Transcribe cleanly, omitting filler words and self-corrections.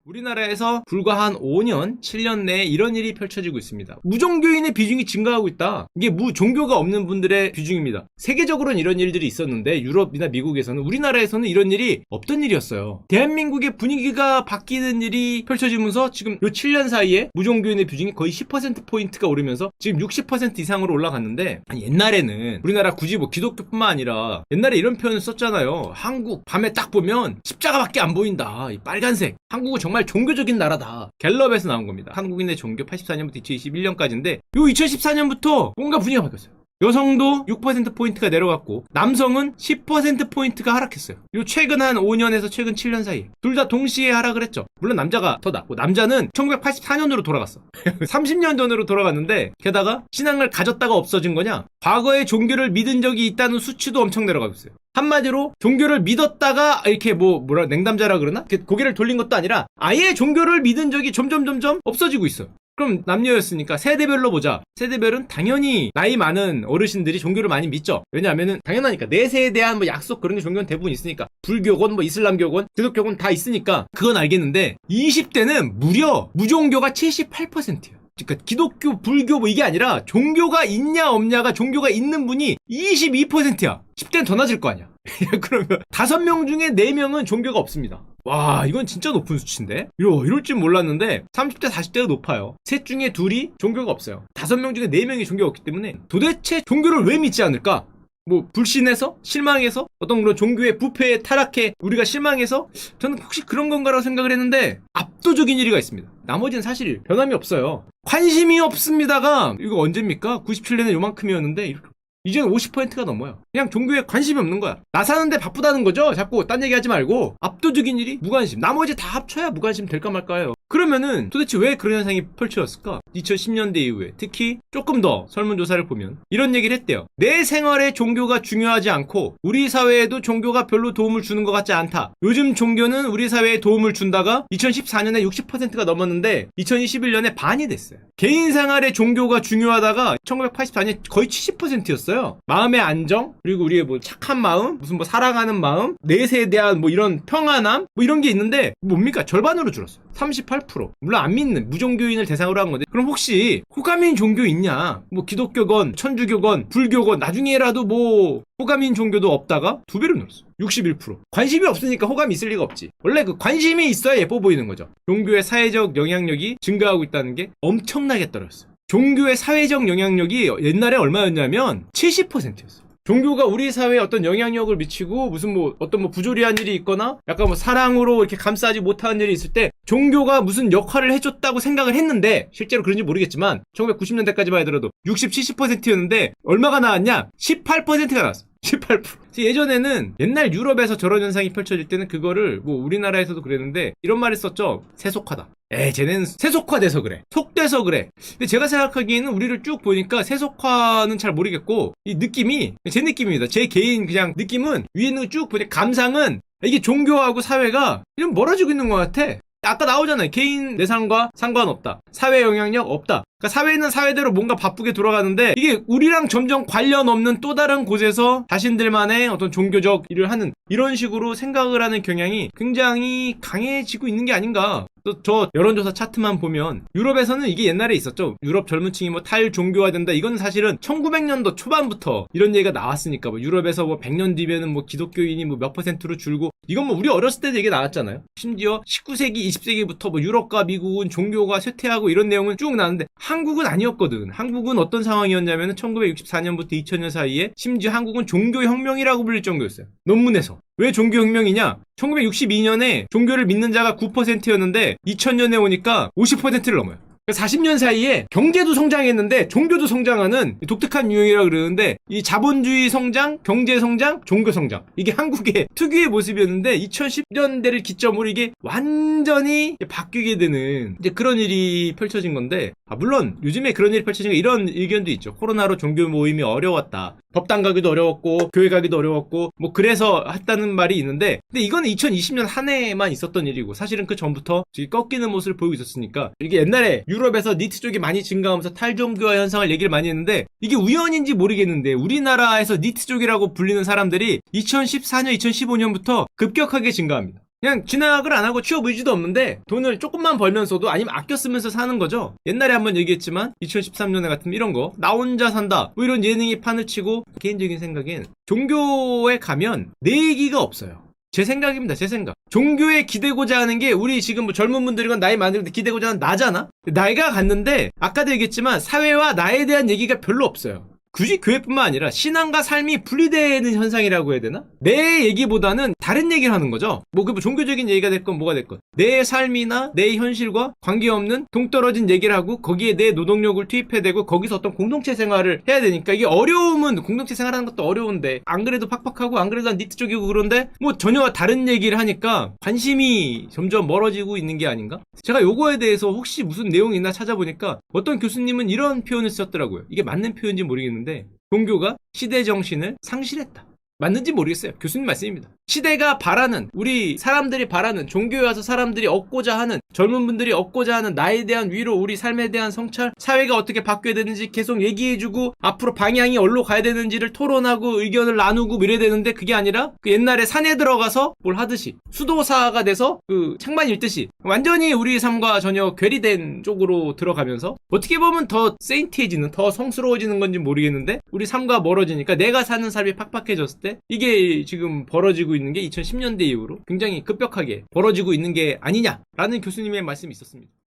우리나라에서 불과 한 5년, 7년 내에 이런 일이 펼쳐지고 있습니다. 무종교인의 비중이 증가하고 있다. 이게 무종교가 없는 분들의 비중입니다. 세계적으로는 이런 일들이 있었는데 유럽이나 미국에서는, 우리나라에서는 이런 일이 없던 일이었어요. 대한민국의 분위기가 바뀌는 일이 펼쳐지면서 지금 요 7년 사이에 무종교인의 비중이 거의 10%포인트가 오르면서 지금 60% 이상으로 올라갔는데, 옛날에는 우리나라 굳이 뭐 기독교뿐만 아니라 옛날에 이런 표현을 썼잖아요. 한국 밤에 딱 보면 십자가밖에 안 보인다. 이 빨간색. 한국은 정말 종교적인 나라다. 갤럽에서 나온 겁니다. 한국인의 종교 84년부터 2021년까지인데 요 2014년부터 뭔가 분위기가 바뀌었어요. 여성도 6%포인트가 내려갔고 남성은 10%포인트가 하락했어요. 요 최근 한 5년에서 최근 7년 사이 둘 다 동시에 하락을 했죠. 물론 남자가 더 낫고, 남자는 1984년으로 돌아갔어. 30년 전으로 돌아갔는데, 게다가 신앙을 가졌다가 없어진 거냐? 과거에 종교를 믿은 적이 있다는 수치도 엄청 내려가고 있어요. 한마디로 종교를 믿었다가 이렇게 냉담자라 그러나? 고개를 돌린 것도 아니라 아예 종교를 믿은 적이 점점 없어지고 있어요. 그럼 남녀였으니까 세대별로 보자. 세대별은 당연히 나이 많은 어르신들이 종교를 많이 믿죠. 왜냐하면은 당연하니까 내세에 대한 뭐 약속 그런 게 종교는 대부분 있으니까. 불교건 뭐 이슬람교건 기독교건 다 있으니까 그건 알겠는데, 20대는 무려 무종교가 78%예요. 그러니까 기독교, 불교 뭐 이게 아니라 종교가 있냐 없냐가, 종교가 있는 분이 22%야. 10대는 더 낮을 거 아니야. 그러면 5명 중에 4명은 종교가 없습니다. 와, 이건 진짜 높은 수치인데? 이럴 줄 몰랐는데 30대, 40대가 높아요. 셋 중에 둘이 종교가 없어요. 5명 중에 4명이 종교가 없기 때문에 도대체 종교를 왜 믿지 않을까? 뭐 불신해서? 실망해서? 어떤 그런 종교의 부패에 타락해 우리가 실망해서? 저는 혹시 그런 건가라고 생각을 했는데 압도적인 1위가 있습니다. 나머지는 사실 변함이 없어요. 관심이 없습니다가 이거 언제입니까? 97년에 요만큼이었는데 이제는 50%가 넘어요. 그냥 종교에 관심이 없는 거야. 나 사는데 바쁘다는 거죠? 자꾸 딴 얘기하지 말고. 압도적인 1위 무관심. 나머지 다 합쳐야 무관심 될까 말까요. 그러면은 도대체 왜 그런 현상이 펼쳐졌을까? 2010년대 이후에 특히 조금 더 설문조사를 보면 이런 얘기를 했대요. 내 생활에 종교가 중요하지 않고 우리 사회에도 종교가 별로 도움을 주는 것 같지 않다. 요즘 종교는 우리 사회에 도움을 준다가 2014년에 60%가 넘었는데 2021년에 반이 됐어요. 개인 생활에 종교가 중요하다가 1984년 거의 70%였어요. 마음의 안정, 그리고 우리의 뭐 착한 마음, 무슨 뭐 사랑하는 마음, 내세에 대한 뭐 이런 평안함, 뭐 이런 게 있는데 뭡니까? 절반으로 줄었어요. 38%. 물론 안 믿는 무종교인을 대상으로 한 건데, 그럼 혹시 호감인 종교 있냐? 뭐 기독교건, 천주교건, 불교건, 나중에라도 뭐 호감인 종교도 없다가 2배로 늘었어. 61%. 관심이 없으니까 호감이 있을 리가 없지. 원래 그 관심이 있어야 예뻐 보이는 거죠. 종교의 사회적 영향력이 증가하고 있다는 게 엄청나게 떨어졌어요. 종교의 사회적 영향력이 옛날에 얼마였냐면 70%였어요. 종교가 우리 사회에 어떤 영향력을 미치고 무슨 뭐 어떤 뭐 부조리한 일이 있거나 약간 뭐 사랑으로 이렇게 감싸지 못하는 일이 있을 때 종교가 무슨 역할을 해줬다고 생각을 했는데, 실제로 그런지 모르겠지만 1990년대까지만 하더라도 60, 70%였는데 얼마가 나왔냐? 18%가 나왔어. 18%. 예전에는 옛날 유럽에서 저런 현상이 펼쳐질 때는 그거를 뭐 우리나라에서도 그랬는데 이런 말을 썼죠. 세속화다. 쟤는 세속화돼서 그래. 속돼서 그래. 근데 제가 생각하기에는 우리를 쭉 보니까 세속화는 잘 모르겠고, 이 느낌이 제 느낌입니다. 제 개인 그냥 느낌은 위에 있는 거 쭉 보니 감상은 이게 종교하고 사회가 좀 멀어지고 있는 것 같아. 아까 나오잖아요. 개인 내 삶과 상관없다. 사회 영향력 없다. 그러니까 사회는 사회대로 뭔가 바쁘게 돌아가는데 이게 우리랑 점점 관련 없는 또 다른 곳에서 자신들만의 어떤 종교적 일을 하는, 이런 식으로 생각을 하는 경향이 굉장히 강해지고 있는 게 아닌가. 또 저 여론조사 차트만 보면 유럽에서는 이게 옛날에 있었죠. 유럽 젊은 층이 뭐 탈종교화된다. 이건 사실은 1900년도 초반부터 이런 얘기가 나왔으니까, 뭐 유럽에서 뭐 100년 뒤면은 뭐 기독교인이 뭐 몇 %로 줄고, 이건 뭐 우리 어렸을 때도 얘기 나왔잖아요. 심지어 19세기, 20세기부터 뭐 유럽과 미국은 종교가 쇠퇴하고 이런 내용은 쭉 나왔는데 한국은 아니었거든. 한국은 어떤 상황이었냐면은 1964년부터 2000년 사이에 심지어 한국은 종교혁명이라고 불릴 정도였어요. 논문에서. 왜 종교혁명이냐? 1962년에 종교를 믿는 자가 9%였는데 2000년에 오니까 50%를 넘어요. 40년 사이에 경제도 성장했는데 종교도 성장하는 독특한 유형이라고 그러는데, 이 자본주의 성장, 경제 성장, 종교 성장, 이게 한국의 특유의 모습이었는데 2010년대를 기점으로 이게 완전히 바뀌게 되는 이제 그런 일이 펼쳐진 건데, 물론 요즘에 그런 일이 펼쳐진 거 이런 의견도 있죠. 코로나로 종교 모임이 어려웠다. 법당 가기도 어려웠고 교회 가기도 어려웠고 뭐 그래서 했다는 말이 있는데, 근데 이건 2020년 한 해만 있었던 일이고 사실은 그 전부터 꺾이는 모습을 보이고 있었으니까, 이게 옛날에 유럽에서 니트 쪽이 많이 증가하면서 탈종교화 현상을 얘기를 많이 했는데 이게 우연인지 모르겠는데 우리나라에서 니트 쪽이라고 불리는 사람들이 2014년, 2015년부터 급격하게 증가합니다. 그냥 진학을 안 하고 취업 의지도 없는데 돈을 조금만 벌면서도 아니면 아껴 쓰면서 사는 거죠. 옛날에 한번 얘기했지만 2013년에 같은 이런 거 나 혼자 산다 뭐 이런 예능이 판을 치고 개인적인 생각엔 종교에 가면 내 얘기가 없어요. 제 생각입니다. 제 생각. 종교에 기대고자 하는 게 우리 지금 뭐 젊은 분들이건 나이 많은 분들 기대고자 하는 나잖아. 나이가 갔는데 아까도 얘기했지만 사회와 나에 대한 얘기가 별로 없어요. 굳이 교회뿐만 아니라 신앙과 삶이 분리되는 현상이라고 해야 되나? 내 얘기보다는 다른 얘기를 하는 거죠. 뭐 종교적인 얘기가 됐건 뭐가 됐건 내 삶이나 내 현실과 관계없는 동떨어진 얘기를 하고 거기에 내 노동력을 투입해야 되고 거기서 어떤 공동체 생활을 해야 되니까 이게 어려움은 공동체 생활하는 것도 어려운데 안 그래도 팍팍하고 안 그래도 난 니트 쪽이고 그런데 뭐 전혀 다른 얘기를 하니까 관심이 점점 멀어지고 있는 게 아닌가? 제가 요거에 대해서 혹시 무슨 내용이 있나 찾아보니까 어떤 교수님은 이런 표현을 썼더라고요. 이게 맞는 표현인지 모르겠는데 종교가 시대 정신을 상실했다. 맞는지 모르겠어요. 교수님 말씀입니다. 시대가 바라는 우리 사람들이 바라는 종교에 와서 사람들이 얻고자 하는 젊은 분들이 얻고자 하는 나에 대한 위로 우리 삶에 대한 성찰 사회가 어떻게 바뀌어야 되는지 계속 얘기해주고 앞으로 방향이 어디로 가야 되는지를 토론하고 의견을 나누고 이래야 되는데 그게 아니라 그 옛날에 산에 들어가서 뭘 하듯이 수도사가 돼서 그 책만 읽듯이 완전히 우리 삶과 전혀 괴리된 쪽으로 들어가면서 어떻게 보면 더 세인티해지는 더 성스러워지는 건지 모르겠는데 우리 삶과 멀어지니까 내가 사는 삶이 팍팍해졌을 때 이게 지금 벌어지고 있는 게 2010년대 이후로 굉장히 급격하게 벌어지고 있는 게 아니냐라는 교수님의 말씀이 있었습니다.